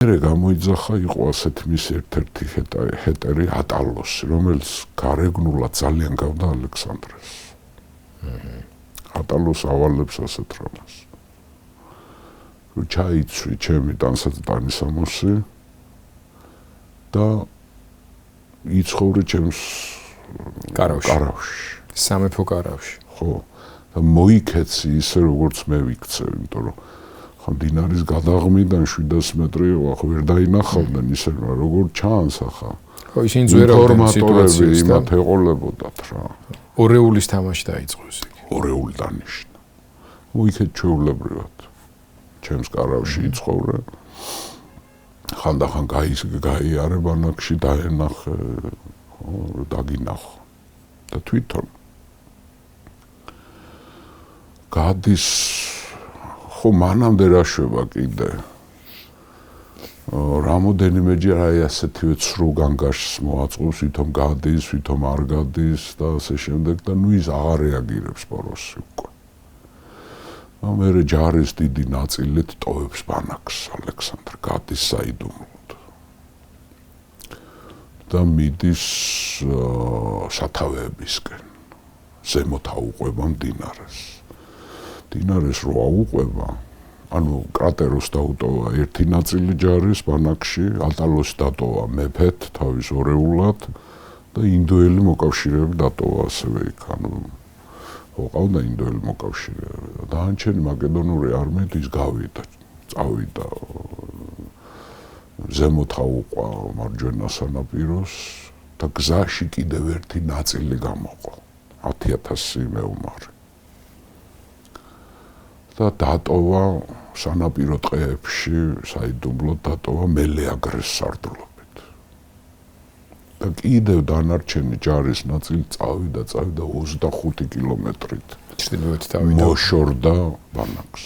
მერე გამოიძახა იყო ასეთი მის ერთ-ერთი ჰეტერი ატალოსი, რომელიც გარეგნულად ძალიან გავდა ალექსანდრეს. ატალოს ავალებს ასეთ რამას. რომ ჩაიცვი ჩემი ტანსაცდანისამოსი და იცხოვრე ჩემს კარავში. სამეფო კარავში. ხო. და მოიქეცი ისე როგორც მე ვიქცევ, იმიტომ რომ ხან დინარის გადაღმიდან 700 მეტრი ახ ვერ დაინახავდნენ ისე როგორ ჩანს ახლა. ხო, ისინი ძვერავდნენ სიტუაციას და იმათ ეყოლებოდათ რა. ორეულის თამაში დაიწყო ესე. ორეული დანიშნა. მოიქეთ ჩვეულებრივად. ჩემს კარავში იცხოვრე. ხანდახან გაიარე ბანაკში დაენახე, ხო, დაგინახო. და თვითონ გადის ხო მანამდე რა შვება კიდე რამოდენიმეჯერ აი ასეთივე ცრუ განგაშს მოაწყობს, ვითომ გადის, ვითომ არ გადის და ასე შემდეგ და ნუ ის აღარ რეაგირებს ბოროსი უკვე. მერე ჯარის დიდი ნაწილით ტოვებს ბანაკს ალექსანდრე გადის საიდუმლოდ. და მიდის სათავეებისკენ. ზემოთ აუყვება მდინარეს. დინარეს რო აუყვება, ანუ კრატეროს დაუტოვა ერთი ნაწილი ჯარის ბანაკში, ატალოს დატოვა მეფეთ თავის ორეულად და ინდოელი მოკავშირეები დატოვა ასევე იქ, ანუ ყავდა ინდოელი მოკავშირეები და დანარჩენი მაკედონური არმიით ის გავიდა, წავიდა ზემოთ აუყვა მარჯვენა სანაპიროს და გზაში კიდევ ერთი ნაწილი გამოყო 10,000 მეომარი. და დატოვა სანაპირო ტყეებში, საიდუმლოდ დატოვა მელეაგრეს სარდლობით. და კიდევ დანარჩენი ჯარის ნაწილი წავიდა 25 კილომეტრით. ჩრდილოეთით ავიდა. მოშორდა ბანაკს.